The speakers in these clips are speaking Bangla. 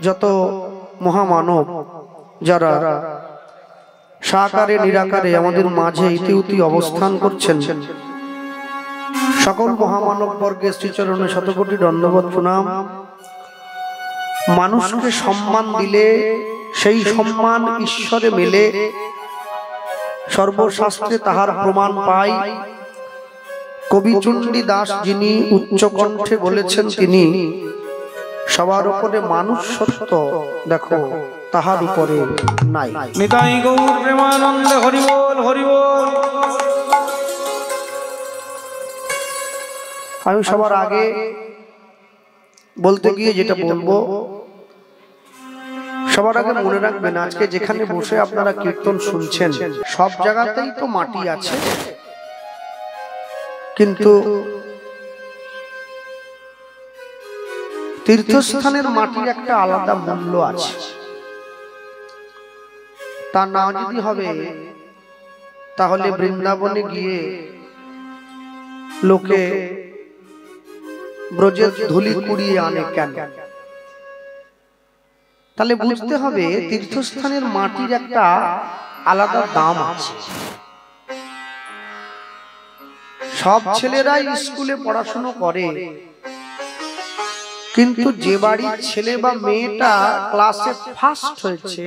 যত মহামানব যারা সাকারে নিরাকারে আমাদের মাঝে ইতিউতি অবস্থান করছেন, সকল মহামানব বর্গের শ্রীচরণে শতকোটি দণ্ডবত প্রণাম। মানুষকে সম্মান দিলে সেই সম্মান ঈশ্বরে মেলে, সর্বশাস্ত্রে তাহার প্রমাণ পাই। কবি চণ্ডী দাস যিনি উচ্চকণ্ঠে বলেছেন, তিনি সবার উপরে মানুষ সত্য দেখো তাহার উপরে নাই। নিতাই গৌর প্রেমানন্দে হরি বল হরি বল। আমি সবার আগে বলতে গিয়ে যেটা বলবো, সবার আগে মনে রাখবেন, আজকে যেখানে বসে আপনারা কীর্তন শুনছেন সব জায়গাতেই তো মাটি আছে, কিন্তু তীর্থস্থানের মাটির একটা আলাদা মূল্য আছে। তা না যদি হবে তাহলে বৃন্দাবনে গিয়ে লোকে ব্রজের ধুলি কুড়িয়ে আনে কেন? তাহলে বুঝতে হবে তীর্থস্থানের মাটির একটা আলাদা দাম আছে। সব ছেলেরাই স্কুলে পড়াশোনা করে, কিন্তু যে বাড়ির ছেলে বা মেয়েটা ক্লাসে ফার্স্ট হয়েছে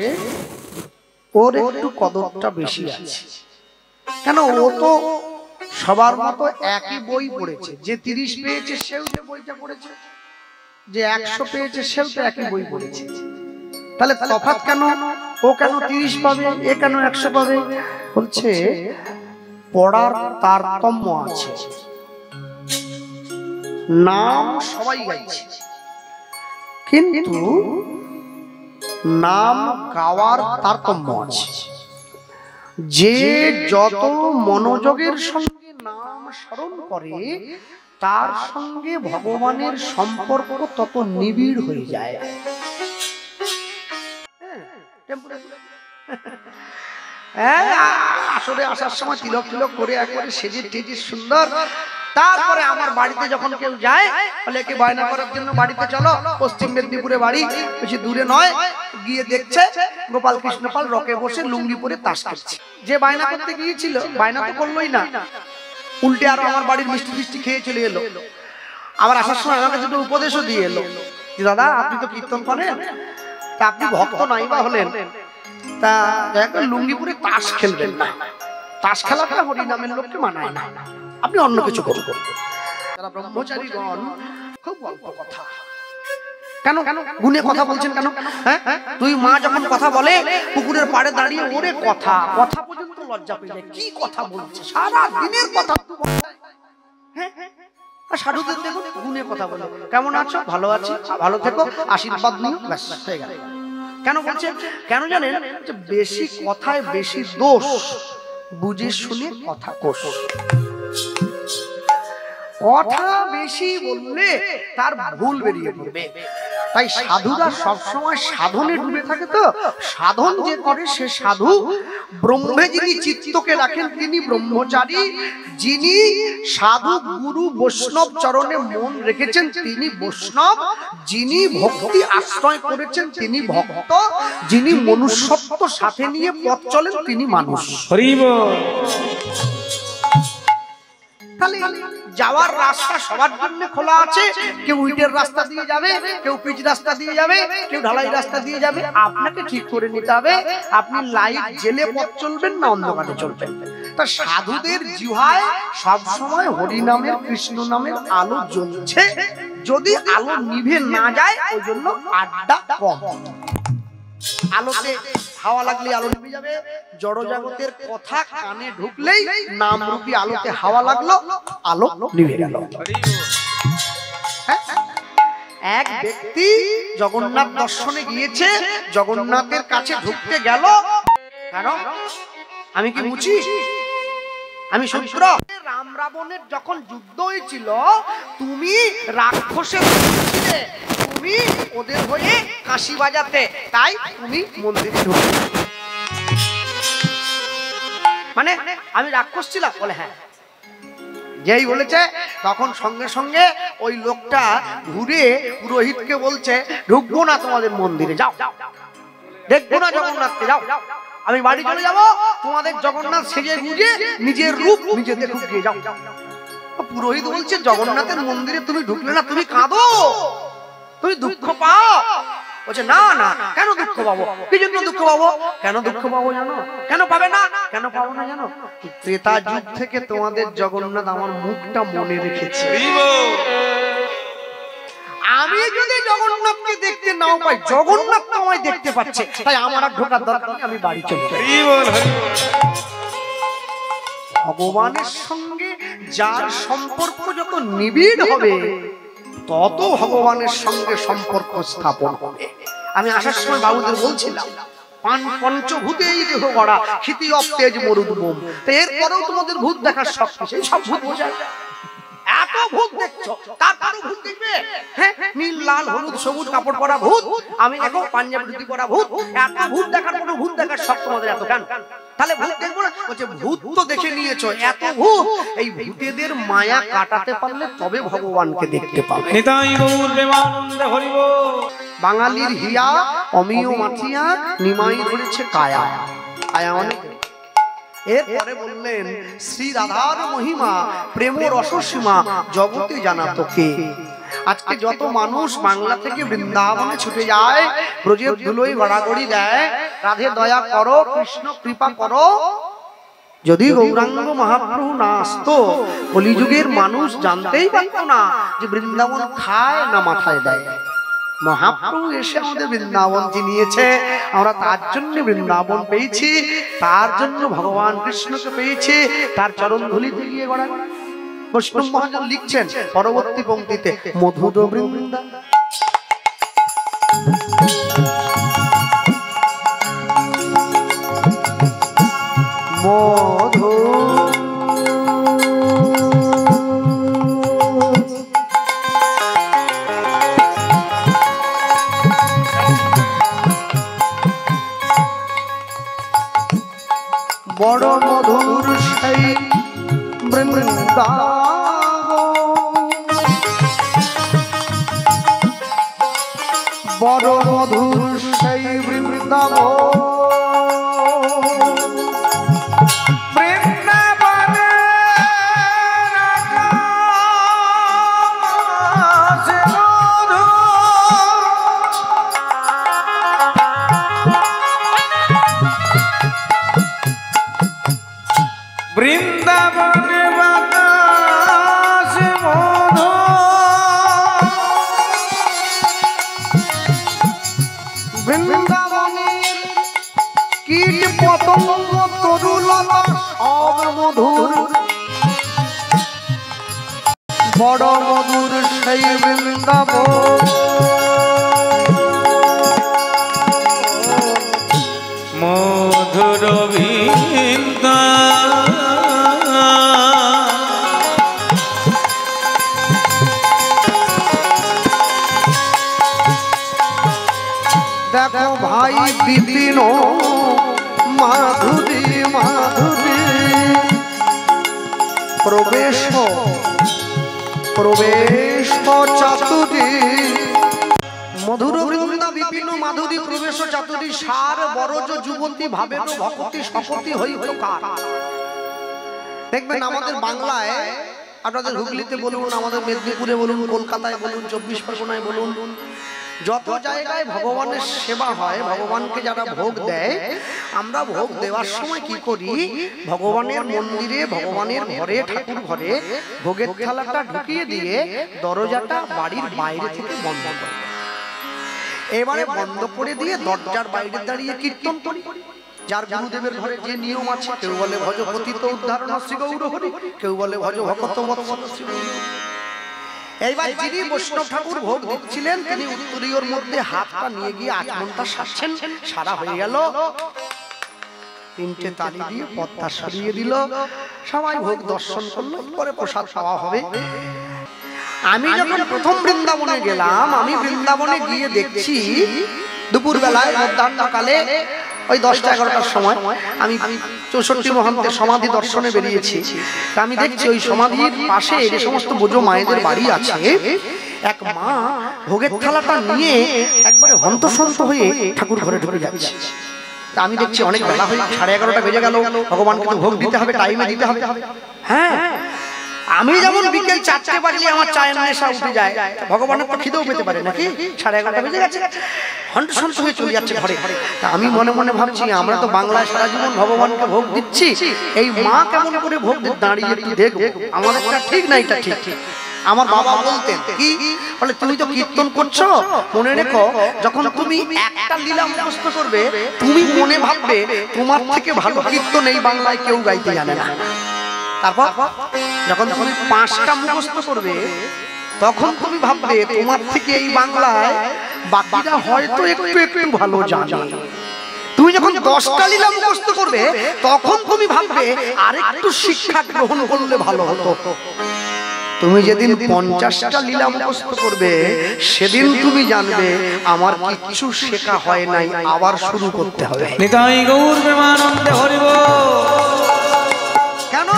ওর একটু কদরটা বেশি আছে। কেন? ও তো সবার মতো একই বই পড়েছে। যে 30 পেয়েছে সেও যে বইটা পড়েছে, যে 100 পেয়েছে সেও তো একই বই পড়েছে। তাহলে তফাৎ কেন? ও কেন 30 পাবে, এ কেন 100 পাবে? বলছে পড়ার তারতম্য আছে। নাম সবাই গাইছে, কিন্তু নাম গাওয়ার তারতম্য আছে। যে যত মনোযোগের সঙ্গে নাম স্মরণ করে তার সঙ্গে ভগবানের সম্পর্ক তত নিবিড় হয়ে যায়। আসলে আসার সময় তিলক তিলক করে একবারে সেজে টেজে সুন্দর, তারপরে আমার বাড়িতে যখন কেউ যায় বলে একে বায়না করার জন্য বাড়িতে চলো, পশ্চিম মেদিনীপুরে বাড়ি, বেশি দূরে নয়। গিয়ে দেখছে গোপাল কৃষ্ণ পাল রকে বসে লুঙ্গি পরে তাস খেলছে। যে বায়না করতে গিয়েছিল বায়না তো করলোই না, উল্টে আরো আমার বাড়ির মিষ্টি মিষ্টি খেয়ে চলে এলো। আবার আসার সময় আমাকে দুটো উপদেশও দিয়ে এলো, দাদা আপনি তো কীর্তন করেন, তা আপনি ভক্ত নাই বা হলেন, তা লুঙ্গি পরে তাস খেলবেন না, তাস খেলাটা হরি নামের লোককে মানায় না, আপনি অন্য কিছু করুন। যারা ব্রহ্মচারীগণ খুব অল্প কথা। কেন গুনে কথা বলছেন কেন? হ্যাঁ, তুই মা যখন কথা বলে পুকুরের পাড়ে দাঁড়িয়ে ওরে কথা কথা পর্যন্ত লজ্জা পেয়ে যায়। কি কথা বলছে, সারা দিনের কথা। হ্যাঁ, সাধুদের দেখুন গুনে কথা বলে, কেমন আছো, ভালো আছি, ভালো থেকো, আশীর্বাদ নিও, ব্যাস হয়ে গেল। কেন বলছে? কেন জানেন? যে বেশি কথায় বেশি দোষ, বুঝে শুনে কথা কোষ। কথা বেশি বললে তার ভুল বেরিয়ে পড়বে। তাই সাধুরা সবসময় সাধনে ডুবে থাকে। তো সাধন যে করে সে সাধু। ব্রহ্মে যিনি চিত্তকে রাখেন তিনি ব্রহ্মচারী। যিনি সাধু গুরু বৈষ্ণব চরণে মন রেখেছেন তিনি বৈষ্ণব। যিনি ভক্তি আশ্রয় করেছেন তিনি ভক্ত। যিনি মনুষ্যত্ব সাথে নিয়ে পথ চলেন তিনি মানুষ। তাহলে যাওয়ার রাস্তা সবার জন্য খোলা আছে। কেউ ইটের রাস্তা দিয়ে যাবে, কেউ পিচ রাস্তা দিয়ে যাবে, কেউ ঢালাই রাস্তা দিয়ে যাবে। আপনাকে ঠিক করে নিতে হবে আপনি লাইট জেলে পথ চলবেন না অন্ধকারে চলবেন। তা সাধুদের জিহ্বায় সব সময় হরি নামের কৃষ্ণ নামের আলো জ্বলছে। যদি আলো নিভে না যায় ওই জন্য আড্ডা কম। আলোতে হাওয়া লাগলে আলো নিভে যাবে। জড় জগতের কথা কানে ঢুকলেই নামরূপী আলোতে হাওয়া লাগলো, আলো নিভে গেল। এক ব্যক্তি জগন্নাথ দর্শনে গিয়েছে, জগন্নাথের কাছে ঢুকতে গেল। কেন? আমি কি মুচি? আমি শূদ্র? রাম রাবণের যখন যুদ্ধ হয়েছিল তুমি রাক্ষসের ছিলে, তুমি ওদের হয়ে কাশি বাজাতে, তাই তুমি মন্দিরে ঢুকলে। মানে আমি রাক্ষস ছিলাম? বলে হ্যাঁ। যেই বলেছে তখন সঙ্গে সঙ্গে ওই লোকটা ঘুরে পুরোহিতকে বলছে, ঢুকবো না তোমাদের মন্দিরে, যাও, দেখবো না জগন্নাথকে, যাও, আমি বাড়ি চলে যাব, তোমাদের জগন্নাথ সেজে গুজে নিজের রূপ নিজে দেখুক গিয়ে, যাও। পুরোহিত বলছে, জগন্নাথের মন্দিরে তুমি ঢুকলে না, তুমি কাঁদো, তুমি দুঃখ পাও। বলছে, না না, কেন দুঃখ পাবো, কি জন্য দুঃখ পাবো, কেন দুঃখ পাবো জানো, কেন পাবে না, কেন পাবো না জানো, ত্রেতা যুগ থেকে তোমাদের জগন্নাথ আমার মুখটা মনে রেখেছে। আমি যদি জগন্নাথকে দেখতে নাও পাই, জগন্নাথ তো আমায় দেখতে পাচ্ছে, তাই আমার আর ঢোকার দরকার নেই, আমি বাড়ি চলে যাই। ভগবানের সঙ্গে যার সম্পর্ক যত নিবিড় হবে, তত ভগবানের সঙ্গে সম্পর্ক স্থাপন হবে। আমি আসার সময় বাবুদের বলছিলাম, পঞ্চভূতে এই দেহ গড়া, ক্ষিতি অতেজ মরুদ্গম, এরপরেও তোমাদের ভূত দেখার শখ, সেই সব ভূত বোঝায়। এত ভূত দেখছো, তারপরে ভূত দেখবে, হ্যাঁ, নীল লাল হলুদ সবুজ কাপড় পরা ভূত, আমি দেখো পাঞ্জাবি ধুতি পরা ভূত, এত ভূত দেখার কোনো ভূত দেখার শখ তোমাদের এত কেন? তাহলে ভূত দেখবো না? বলছে, ভূত তো দেখে নিয়েছো, এত ভূত, এই ভূতেদের মায়া কাটাতে পারলে তবে ভগবানকে দেখতে পাবে। নিতাই গৌর প্রেমানন্দে হরি বল। বাঙালির হিয়া অমিয় মাথিয়া নিমাই ধরেছে কায়া, কায়া অনেক। এরপরে বললেন, শ্রী রাধার মহিমা প্রেম রসসীমা জগতে জানা তোকে। আজকে যত মানুষ বাংলা থেকে বৃন্দাবনে ছুটে যায়, ব্রজের ধুলোয় গড়াগড়ি দেয়, রাধে দয়া করো, কৃষ্ণ কৃপা করো, যদি গৌরাঙ্গ মহাপ্রভু না আসতো, কলিযুগের মানুষ জানতেই পারত না যে বৃন্দাবন খায় না মাথায় দেয়। মহাপ্রভু এসে আমাদের বৃন্দাবন চিনিয়েছে, আমরা তার জন্য বৃন্দাবন পেয়েছি, তার জন্য ভগবান কৃষ্ণকে পেয়েছি, তার চরণ ধুলিতে গিয়ে গড়া। বৈষ্ণব মহাজন লিখছেন পরবর্তী পংক্তিতে, মধুর বৃন্দা মধু বড় মধুর সেই বৃন্দাবন, বড় মধুর সেই বৃন্দাবন, বৃন্দাবনে বাতাস মধু, বৃন্দাবনের কীট পতঙ্গ তরুলতা সব মধুর, বড় মধুর সেই বৃন্দাবন, মধুর বৃন্দা দেখো ভাই বিপিন মাধুরী মাধুরী প্রবেশ প্রবেশ চাতুরী, মধুর বৃন্দা বিপিন মাধুরী প্রবেশ চাতুরী, সার বরজ যুবতী ভাবেন ভকতি শপতি হইত কার। দেখবেন আমাদের বাংলায়, আপনাদের হুগলিতে বলুন, আমাদের মেদিনীপুরে বলুন, কলকাতায় বলুন, 24 পরগনায় বলুন, যত জায়গায় ভগবানের সেবা হয়, ভগবানকে যারা ভোগ দেয়, আমরা ভোগ দেওয়ার সময় কি করি, ভগবানের মন্দিরে, ভগবানের ঘরে, ঠাকুর ঘরে ভোগের থালাটা ঢুকিয়ে দিয়ে দরজাটা বাড়ির বাইরে থেকে বন্ধ করি। এবারে বন্ধ করে দিয়ে দরজার বাইরে দাঁড়িয়ে কীর্তন করি। যার গুরুদেবের ঘরে যে নিয়ম আছে, কেউ বলে ভজ পতিত উদ্ধারণ শ্রী গৌর হরি, কেউ বলে ভজ ভকত বৎসল শ্রী গৌর। এইবার যিনি বৈষ্ণব ঠাকুর ভোগ দিচ্ছিলেন, তিনি উত্তরীয়র মধ্যে হাতটা নিয়ে গিয়ে আচমনটা সারছেন, সারা হয়ে গেল, 3টে তালি দিয়ে পথটা সরিয়ে দিল, সবাই ভোগ দর্শন করলো, পরে প্রসাদ খাওয়া হবে। আমি যখন প্রথম বৃন্দাবনে গেলাম, আমি বৃন্দাবনে গিয়ে দেখছি দুপুর বেলায় মধ্যাহ্নকালে ওই 10টা 11টার সময় আমি 64 মহান্তের সমাধি দর্শনে বেরিয়েছি। তা আমি দেখছি ওই সমাধির পাশে যে সমস্ত বোঝো মায়েদের বাড়ি আছে, এক মা ভোগের থালাটা নিয়ে একবারে হন্তসন্ত হয়ে ঠাকুর ঘরে ঢুকে যাচ্ছে। তা আমি দেখছি অনেক বেলা হয়ে 11:30 বেজে গেল, ভগবানকে তো ভোগ দিতে হবে, টাইমে দিতে হবে। হ্যাঁ, আমি যেমন বিকেল 4টে বাজলে আমার চায়ের নেশা উঠে যায়, ভগবানের তো খিদেও পেতে পারে নাকি? 11:30 বেজে গেছে, হন্তসন্ত হয়ে চলে যাচ্ছে ঘরে। তা আমি মনে মনে ভাবছি, আমরা তো বাংলায় সারা জীবন ভগবানকে ভোগ দিচ্ছি, এই মা কেমন করে ভোগ দাঁড়িয়ে একটু দেখবো, আমাদেরটা ঠিক না এটা ঠিক। আমার বাবা বলতেন কি, বলে তুমি তো কীর্তন করছো, মনে রেখো যখন তুমি একটা লীলা মুখস্থ করবে, তুমি মনে ভাববে তোমার থেকে ভালো কীর্তন এই বাংলায় কেউ গাইতে জানে না। তারপর যখন তুমি 5টা মুখস্থ করবে, তখন তুমি ভাববে তোমার থেকে এই বাংলায় বাকিরা হয়তো একটু একটু ভালো জানে। তুমি যখন 10টা লীলা মুখস্থ করবে, তখন তুমি ভাববে আরেকটু শিক্ষা গ্রহণ করলে ভালো হতো। তুমি যেদিন 50টা লীলা মুখস্থ করবে, সেদিন তুমি জানবে আমার কিচ্ছু শেখা হয় নাই, আবার শুরু করতে হবে। নিতাই গৌর প্রেমানন্দে হরি বল। কেন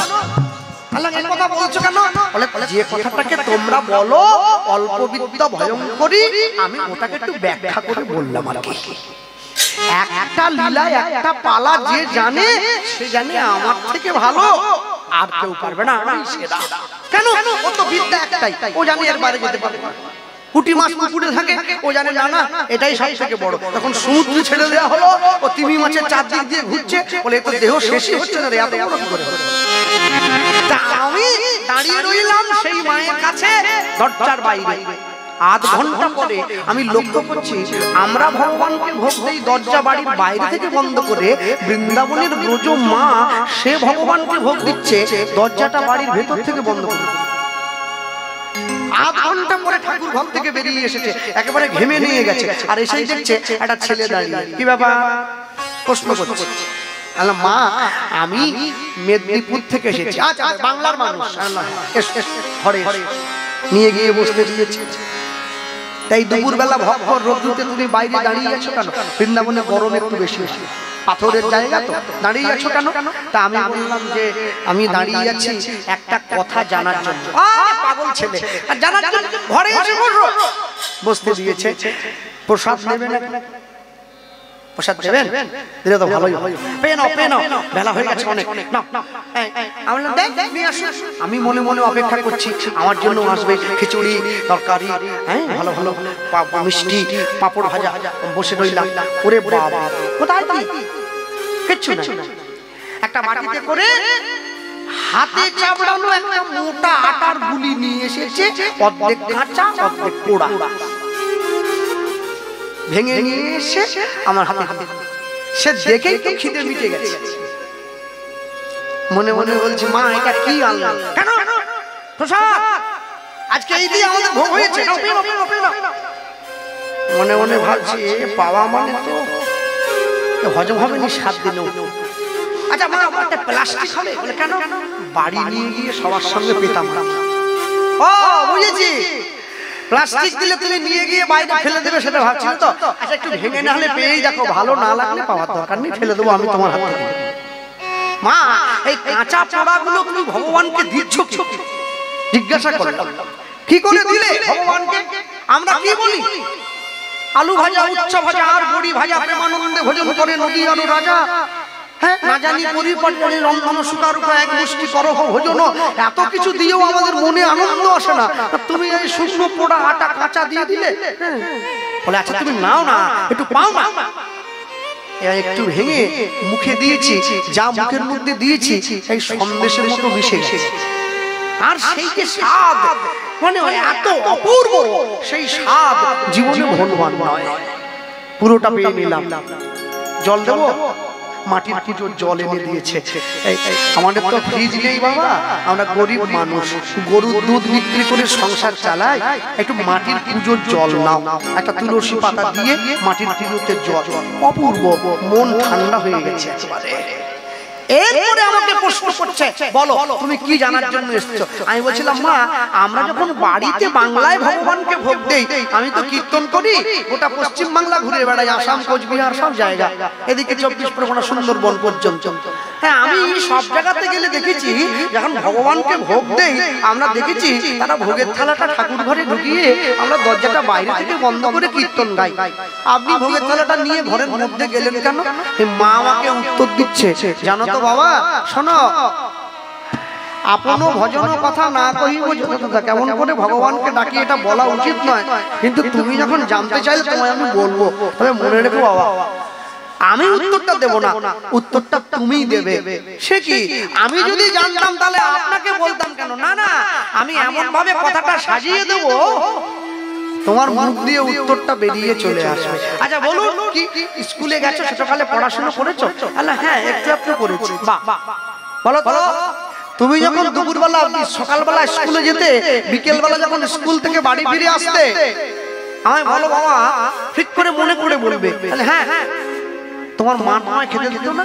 আল্লাহ এই কথা বলছো কেন? বলে যে কথাটাকে তোমরা বলো অল্প বিদ্যা ভয়ঙ্করী, আমি ওটাকে একটু ব্যাখ্যা করে বললাম আর কি। একটা লীলা একটা পালা যে জানে, সে জানে আমার থেকে ভালো আর কেউ পারবে না, আমি সেরা। কেন? ও তো বিদ্যা একটাই, ও জানে এর বাইরে যেতে পারবে না। পুঁটি মাছ পুকুরে থাকে, ও জানে না না এটাই সব থেকে বড়। তখন সমুদ্রে ছেড়ে দেওয়া হলো, ও তিমি মাছের চারদিক দিয়ে ঘুরছে, বলে এত দেহ শেষই হচ্ছে না রে, এত বড় কি করে হলো? তা আমি দাঁড়িয়ে রইলাম সেই মায়ের কাছে দরজার বাইরে। আধ ঘন্টা পরে আমি লক্ষ্য করছি, আমরা ভগবানকে ভোগ দেই দরজা বাড়ির বাইরে থেকে বন্ধ করে, বৃন্দাবনের ব্রজ মা সে ভগবানকে ভোগ দিচ্ছে দরজাটা বাড়ির ভেতর থেকে বন্ধ করে। আধ ঘন্টা পরে ঠাকুর ঘর থেকে বেরিয়ে এসেছে, একেবারে ঘেমে নিয়ে গেছে, আর এসেই দেখছে একটা ছেলে দাঁড়িয়ে। কি ব্যাপার? প্রশ্ন করছে। আল্লাহ মা, আমি মেদিনীপুর থেকে এসেছি। আচ্ছা, বাংলার মানুষ। ঘরে নিয়ে গিয়ে বসতে দিয়েছে। তাই দুপুরবেলা ভক্কর রোদ্রুতে তুমি বাইরে দাঁড়িয়ে আছো কেন? বৃন্দাবনে গরম একটু বেশি, পাথরের জায়গা তো, দাঁড়িয়ে আছো কেন? তা আমি বললাম যে আমি দাঁড়িয়ে আছি একটা কথা জানার জন্য। পাগল ছেলে, জানার জন্য ঘরে এসে বসতে দিয়েছে। প্রসাদ নেবে না? প্রসাদ দেবেন? দিলে তো ভালোই হয়। বেলা হয়ে গেছে অনেক। আমি মনে মনে অপেক্ষা করছি, আমার জন্য আসবে খিচুড়ি, তরকারি, হ্যাঁ ভালো ভালো মিষ্টি, পাঁপড় ভাজা। বসে রইলাম। ওরে বাবা, কোথায় তুই? কিচ্ছু না। একটা বাটিতে করে হাতে চাপড়ানো একটা মোটা আটার গুলি নিয়ে এসেছে, অর্ধেক কাঁচা অর্ধেক পোড়া। ভেঙে নিয়ে এসে আমার হাতে হাতে, সে দেখেই তো খিদে মিটে গেছে। মনে মনে বলছি, মা এটা কি আনলাম? কেন? প্রসাদ, আজকে এই দিয়ে আমাদের ভোগ হয়েছে। মনে মনে ভাবছি, পাওয়া মানে তো হজম হবে না 7 দিনেও। আচ্ছা মা, একটা প্লাস্টিক হবে? বলে কেন? বাড়ি নিয়ে গিয়ে সবার সঙ্গে পেতাম না। ও বুঝেছি, প্লাস্টিক দিলে তুমি নিয়ে গিয়ে বাইরে ফেলে দেবে সেটা ভাবছিল তো। আচ্ছা একটু ভেঙে না হলে পেয়েই দেখো, ভালো না লাগলে পাওয়ার দরকার নেই, ফেলে দেবো আমি তোমার হাত থেকে। মা, এই কাঁচা পোড়াগুলো তুমি ভগবানকে দিচ্ছ কি? জিজ্ঞাসা করলাম। কি করে দিলে ভগবানকে? আমরা কি বলি? আলু ভাজা, উচ্চ ভাজা আর বড়ি ভাজা প্রেমানন্দে ভোজন করে নদী আর রাজা। হ্যাঁ, না জানি পরিপট্টনে রন্ধন সুকারুকা এক মুষ্টি করহ ভোজন। এত কিছু দিয়েও আমাদের মনে আনন্দ আসে না, তুমি এই শুকনো পোড়া আটা কাঁচা দিয়ে দিলে। বলে আচ্ছা তুমি নাও না, একটু পাও না। একটু ভেঙে মুখে দিয়েছি, যা মুখের মধ্যে দিয়েছি এই সন্দেশের মতো মিশে গেছে। আর সেই যে স্বাদ, মানে এত অপূর্ব, সেই স্বাদ জীবনে ভগবান নয়। পুরোটা পেয়ে নিলাম। জল দেবো? মাটির পুজোর জল এনে দিয়েছে। আমাদের তো ফ্রিজ নেই বাবা, আমরা গরিব মানুষ, গরুর দুধ বিক্রি করে সংসার চালাই। একটু মাটির পুজোর জল নাও। একটা তুলসী পাতা দিয়ে মাটির পুজোতে জল, অপূর্ব, মন ঠান্ডা হয়ে গেছে একেবারে। এরপরে আমাকে প্রশ্ন করছে, বলো তুমি কি জানার জন্য এসেছো? আমি বলছিলাম, মা আমরা যখন বাড়িতে বাংলায় ভগবানকে ভোগ দেই, আমি তো কীর্তন করি, গোটা পশ্চিম বাংলা ঘুরে বেড়াই, আসাম কোচবিহার সব জায়গা, এদিকে 24 পরগনা সুন্দরবন পর্যন্ত। হ্যাঁ, আমি সব জায়গাতে গেলে দেখেছি যখন ভগবানকে ভোগ দেই, আমরা দেখেছি তারা ভোগের থালাটা ঠাকুর ঘরে ঢুকিয়ে আমরা দরজাটা বাইরে থেকে বন্ধ করে কীর্তন গাই। আপনি ভোগের থালাটা নিয়ে ঘরের মধ্যে গেলেন কেন? মা আমাকে উত্তর দিচ্ছে, জানো তো বাবা, শোনো, আপনো ভজন কথা না কহিব যথাযথ, কেমন করে ভগবানকে ডাকি এটা বলা উচিত নয়, কিন্তু তুমি যখন জানতে চাইলে তোমায় আমি বলবো, তবে মনে রেখো বাবা, আমি উত্তরটা দেব না, উত্তরটা তুমিই দেবে। সে কি, আমি যদি জানতাম তাহলে আপনাকে বলতাম কেন? না না, আমি এমন ভাবে কথাটা সাজিয়ে দেব তোমার মুখ দিয়ে উত্তরটা বেরিয়ে চলে আসবে। আচ্ছা বলুন, কি স্কুলে গেছো, ছোটকালে পড়াশোনা করেছো? আল্লাহ হ্যাঁ, একটু একটু করেছি। বাহ, বলো তো, তুমি যখন দুপুরবেলা সকালবেলা স্কুলে যেতে, বিকেলবেলা যখন স্কুল থেকে বাড়ি ফিরে আসতে, আমায় বলো বাবা, ঠিক করে মনে করে বলবে, হ্যাঁ তোমার মা তোমায় খেতে দিত না?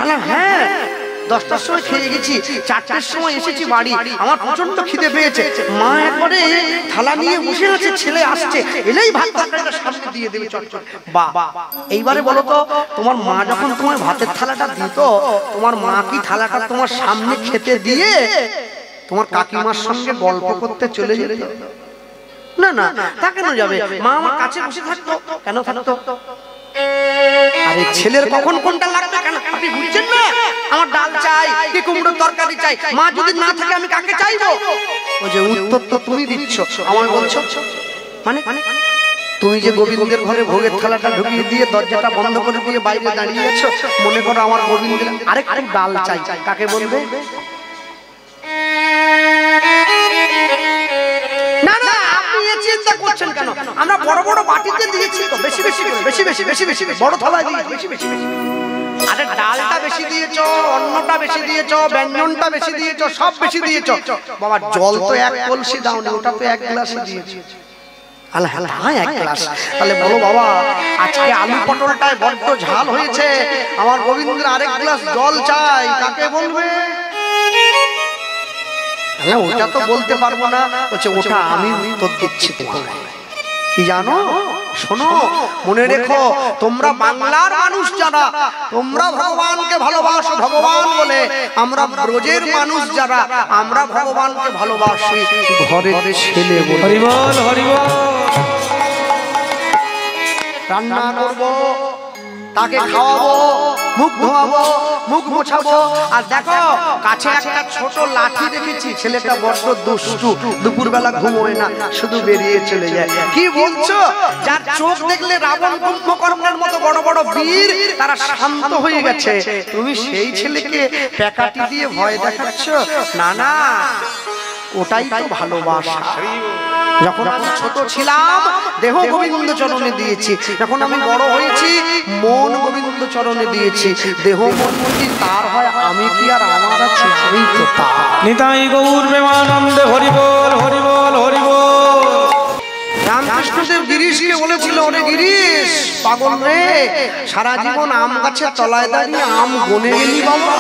আল্লাহ হ্যাঁ, 10টার সময় খেয়ে গেছি, 4টার সময় এসেছি বাড়ি, আমার প্রচন্ড খিদে পেয়েছে, মা একবারে থালা নিয়ে বসে আছে, ছেলে আসছে, এলেই ভাত তরকারিটা সামনে দিয়ে দেবে চটচট। বাহ, এইবারে বলো তো, তোমার মা যখন তোমার ভাতের থালাটা দিত, তোমার মা কি থালাটা তোমার সামনে খেতে দিয়ে তোমার কাকিমার সঙ্গে গল্প করতে চলে যেত? না না, তা কেন যাবে? মা আমার কাছে বসে থাকতো, কেন থাকতো? আরে ছেলের কখন কোনটা লাগবে কেন আপনি বুঝছেন না? আমার ডাল চাই কি কুমড়োর তরকারি চাই, মা যদি না থাকে আমি কাকে চাইবো? ওই যে উত্তর তো তুমি দিচ্ছ, আমায় বলছো মানে তুমি যে গোবিন্দের ঘরে ভোগের থালাটা ঢুকিয়ে দিয়ে দরজাটা বন্ধ করে দিয়ে বাইরে দাঁড়িয়ে আছো, মনে করো আমার গোবিন্দের আরেকটু ডাল চাই, কাকে বলবে? না না, আপনি এ চিন্তা করছেন কেন? আমরা বড় বড় বাটিতে দিয়েছি তো, বেশি বেশি করে, বেশি বেশি বেশি বেশি বড় থালায় দিয়েছি, বেশি বেশি বেশি। আরে ডালটা বেশি দিয়েছো, অন্নটা বেশি দিয়েছো, ব্যঞ্জনটা বেশি দিয়েছো, সব বেশি দিয়েছো। বাবা জল তো এক কলসি দাওনি, ওটা তো 1 গ্লাসই দিয়েছো। আল্লাহ আল্লাহ, হ্যাঁ 1 গ্লাস। তাহলে বলো বাবা, আজকে আলু পটলটায় বড্ড ঝাল হয়েছে, আমার গোবিন্দের আরেক গ্লাস জল চাই, কাকে বলবে? ওটা তো বলতে পারবো না, বলছে ওটা আমি উত্তর দিচ্ছি তোমাকে। কি জানো, শোনো, মনে রেখো, তোমরা বাংলার মানুষ যারা, তোমরা ভগবানকে ভালোবাসো ভগবান বলে, আমরা ব্রজের মানুষ যারা, আমরা ভগবানকে ভালোবাসি ঘরের ছেলে বলে। হরি বল, হরি বল। রান্না করবো, তাকে খাওয়াবো, মুখ ধোয়াবো, মুখ মোছাবো, আর দেখো কাছে একটা ছোট লাঠি দেখেছি, ছেলেটা বড্ড দুষ্টু, দুপুরবেলা ঘুমোয় না, শুধু বেরিয়ে চলে যায়। কি বলছো? যার চোখ দেখলে রাবণ কুম্ভকর্ণের মতো বড় বড় বীর, তারা শান্ত হয়ে গেছে, তুমি সেই ছেলেকে প্যাকাটি দিয়ে ভয় দেখাচ্ছ? না না, ওটাই তো ভালোবাসা। যখন আমি ছোট ছিলাম দেহ গোবিন্দ চরণে দিয়েছি, যখন আমি বড় হয়েছি মন গোবিন্দ চরণে দিয়েছি। দেহ মন যদি তার হয়, আমি কি আর আমার আছি? আমি তো তার। নিতাই গৌর প্রেমানন্দে হরি বল, হরি বল, হরি বল। রামকৃষ্ণদেব গিরিশকে বলেছিল, ওরে গিরিশ পাগল রে, সারা জীবন আম গাছের তলায় দাঁড়িয়ে আম গনে গেলি বাবা,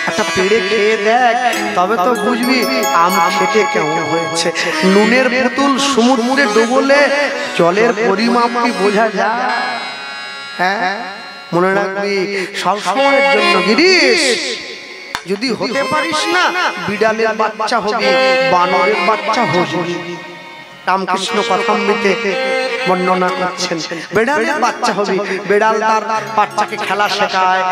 একটা পেড়ে খেয়ে দেখ, তবে তো বুঝবি আম খেতে কেমন হয়েছে। নুনের পুতুল সমুদ্রে ডুবলে জলের পরিমাপ কি বোঝা যায়? হ্যাঁ, মনে রাখবি সব সময়ের জন্য গিরিশ, যদি হতে পারিস না বিড়ালের বাচ্চা হবি, বানরের বাচ্চা হবি। রামকৃষ্ণ কথামৃতে বর্ণনা করছেন, বেড়ালের বাচ্চা হবে, বেড়াল তার বাচ্চাকে খেলা শেখায়,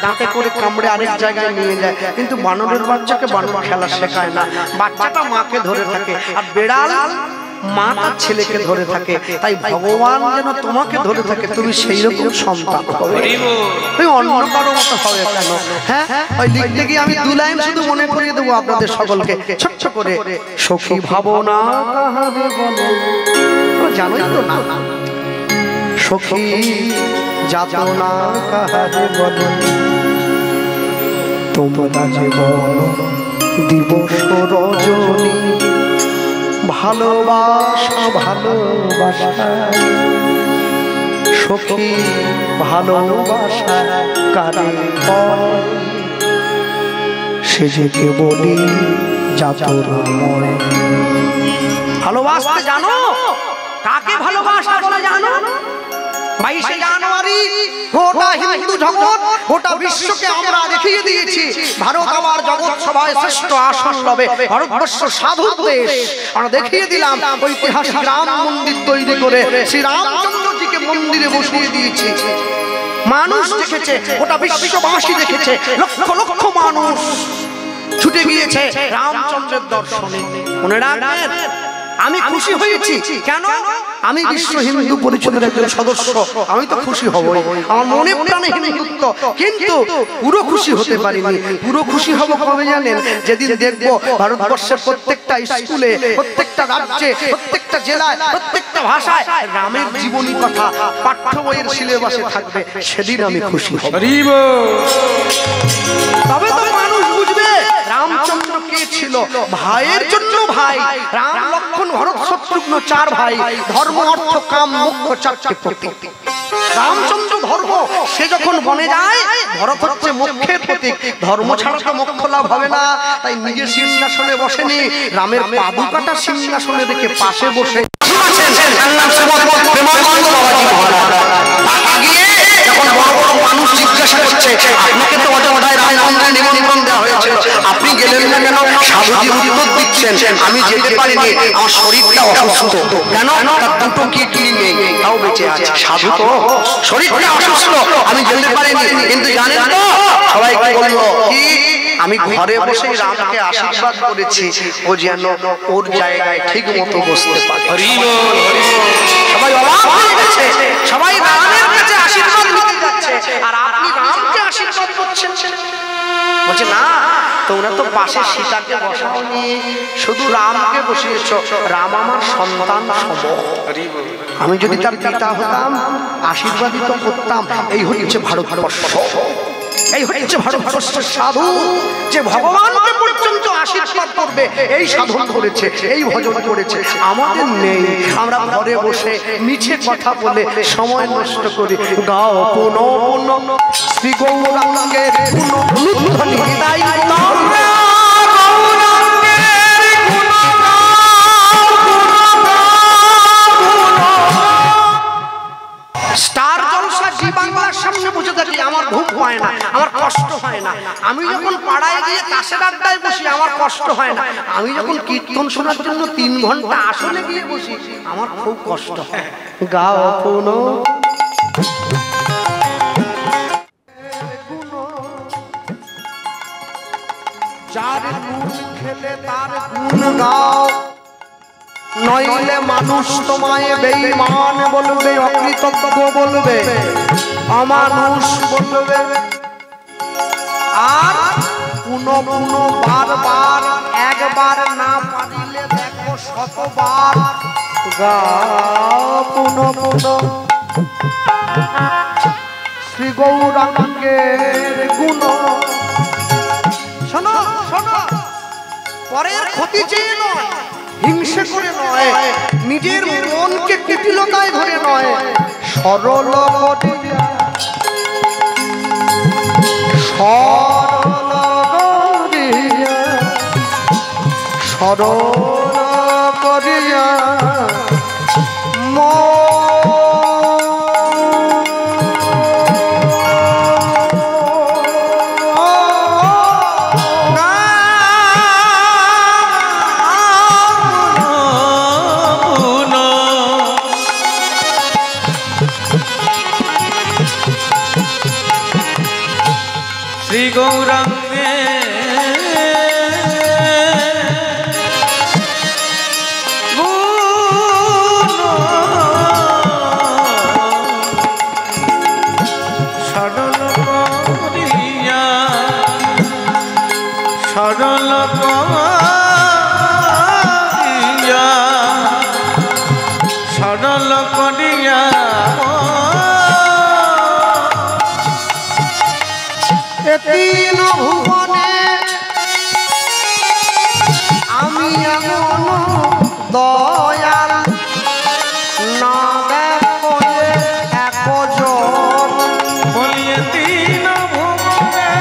দাঁতে করে কামড়ে আরেক জায়গায় নিয়ে যায়, কিন্তু বানরের বাচ্চাকে বানর খেলা শেখায় না, বাচ্চাটা মাকে ধরে থাকে, আর বেড়াল মা তার ছেলেকে ধরে থাকে। তাই ভগবান যেন তোমাকে ধরে থাকে, তুমি সেই রকম সন্তান হবে, তুমি অন্য কারো মতো হবে কেন? হ্যাঁ, ওই লিখতে গিয়ে আমি 2 লাইন শুধু মনে করিয়ে দেবো আপনাদের সকলকে ছোট্ট করে। সখী ভাবনা কাহারে বলে, জানোই তো না, সখী যাতনা কাহারে বলে, তোমরা যে বলো দিবস রজনী, ভালোবাসা ভালোবাসা, সখী ভালোবাসা কারে হয়, সে যে কেবলই যাতনাময়। ভালোবাসতে জানো? কাকে ভালোবাসা বলে জানো? 22শে জানুয়ারি গোটা হিন্দু জগৎ, গোটা বিশ্বকে আমরা দেখিয়ে দিয়েছি ভারত আমার জগৎ সভায় শ্রেষ্ঠ আসন লবে। ভারতবর্ষ সাধুর দেশ। আমরা দেখিয়ে দিলাম ঐতিহাসিক রাম মন্দির তৈরি করে শ্রী রামচন্দ্রজিকে মন্দিরে বসিয়ে দিয়েছি। মানুষ দেখেছে, গোটা বিশ্ববাসী দেখেছে, লক্ষ লক্ষ মানুষ ছুটে গিয়েছে রামচন্দ্রের দর্শনে। মনে রাখবেন, আমি খুশি হয়েছি। কেন? আমি বিশ্ব হিন্দু পরিষদের একজন সদস্য, আমি তো খুশি হব, আমার মনে প্রাণে হিন্দুত্ব। কিন্তু পুরো খুশি হতে পারিনি। পুরো খুশি হব কবে জানেন? যেদিন দেখবো ভারতবর্ষের প্রত্যেকটা স্কুলে, প্রত্যেকটা রাজ্যে, প্রত্যেকটা জেলায়, প্রত্যেকটা ভাষায় রামের জীবনী কথা পাঠ্য বইয়ের সিলেবাসে থাকবে। সেদিন আমি খুশি হব। তবে তো মানুষ বুঝবে রামচন্দ্র কে ছিল। ভাইয়ের জন্য ভাই। রাম, লক্ষ্মণ, ভরত, শত্রুঘ্ন 4 ভাই। ধর্ম, অর্থ, কাম, মোক্ষ 4টে প্রতীক। রামচন্দ্র ধর্ম। সে যখন বনে যায়, ভরত হচ্ছে মোক্ষের প্রতীক। ধর্ম ছাড়া তো মোক্ষ লাভ হবে না। তাই নিজের সিংহাসনে বসেনি, রামের পাদুকাটা সিংহাসনে রেখে পাশে বসে মানুষ জিজ্ঞাসা করছে, আপনাকে তো অযোধ্যায় রাম মন্দিরে নিমন্ত্রণ দেওয়া হয়েছিল, আপনি গেলেন না কেন? সাধুজি উত্তর দিচ্ছেন, আমি যেতে পারিনি, আমার শরীরটা অসুস্থ। কেন? তার দুটো কিডনি নেই, তাও বেঁচে আছে। সাধু তো শরীরটা অসুস্থ, আমি যেতে পারিনি। কিন্তু জানেন তো সবাই বললো কি, আমি ঘরে বসে রামকে আশীর্বাদ করেছি, ও যেন ওর জায়গায় ঠিক মতো বসতে পারে। সবাই অবাক হয়ে গেছে, সবাই রামের কাছে আশীর্বাদ নিতে যাচ্ছে, আর আপনি রামকে আশীর্বাদ করছেন। বলছে না, তোমরা তো পাশে সীতাকে বসাওনি, শুধু রামকে বসিয়েছ। রাম আমার সন্তান সম। আমি যদি তার পিতা হতাম, আশীর্বাদিত করতাম। এই হচ্ছে ভারতবর্ষ, এই হচ্ছে ভারতবর্ষের সাধু, যে ভগবানকে পর্যন্ত আশীর্বাদ করবে এই সাধন করেছে, এই ভজন করেছে। আমাদের নেই, আমরা ঘরে বসে মিছে কথা বলে সময় নষ্ট করি। গাও পুন পুন শ্রী গৌরাঙ্গের গুণধ্বনি হৃদয় স্টার জলসা জি বাংলার সামনে বসে থাকি, আমার ঘুম হয় না, আমার কষ্ট হয় না। আমি যখন পাড়ায় গিয়ে তাসের আড্ডায় বসি, আমার কষ্ট হয় না। আমি যখন কীর্তন শোনার জন্য 3 ঘন্টা আসনে গিয়ে বসি, আমার খুব কষ্ট হয়। গাও পুনো যার গুণ খেলে তার গুণ গাও, নইলে মানুষ তোমায় বেঈমান বলবে, অকৃতজ্ঞ বলবে, অমানুষ বলবে। আর পুনো পুনো বারবার, একবার না পারিলে দেখো 100 বার। গাও পুনো পুনো শ্রী গৌরাঙ্গের গুণ। শোনো শোনো, পরের ক্ষতি চেয়ে নয়, হিংসে করে নয়, নিজের মনকে কুটিলতায় ধরে নয়, সরল করিয়া, সরল করিয়া, সরল করিয়া শ্রী গৌরাঙ্গে সরল করিয়া, সরল করিয়া, সরল করিয়া তিন ভুবনে আমি এমন দয়াল না দেখো একজন। বলিয়ে তিন ভুবনে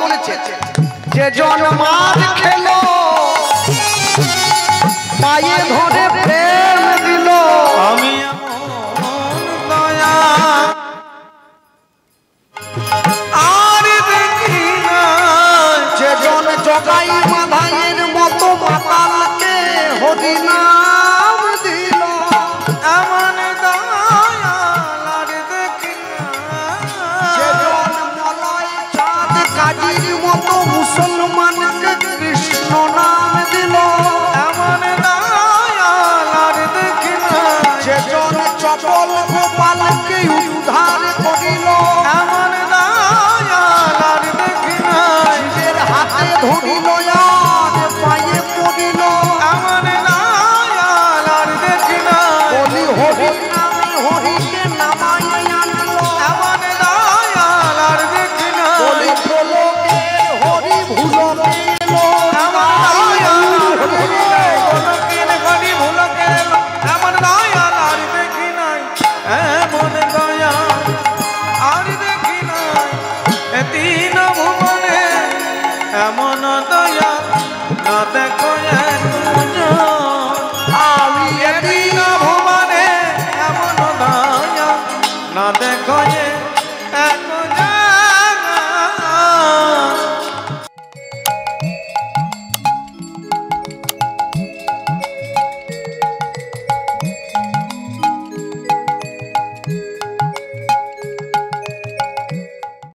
বলেছে যে জন মার খেলো পায়ে ধরে প্রেম দিল আমি দয়া আর দেখি না যে জন জগাই মাধাইয়ের মতো মাতালকে হরিনাম দিল এমন দয়া আর দেখি যে জন মলয় চাঁদ কাজীর মতো মুসলমানকে কৃষ্ণ নাম দিল এমন দয়া আর দেখি না যে জন চপল গোপালকে উদ্ধার করিল এমন দয়া আর দেখি না নিজের হাতে ধরিল আর পায়ে পড়িল এমন দয়া আর দেখি না বলি হরি নামে হরিকে নামাই আনল এমন দয়া আর দেখি না বলি প্রলোকে হরি ভুলকে এলো এমন দয়া ভুলকের ঘড়ি ভুলকে এলো এমন দয়া আর দেখি নাই এমন দয়া আর দেখি নাই এ তিন ভুবনে এমন দয়া না দেখো আমি তিন ভুবনে এমন দয়া না দেখো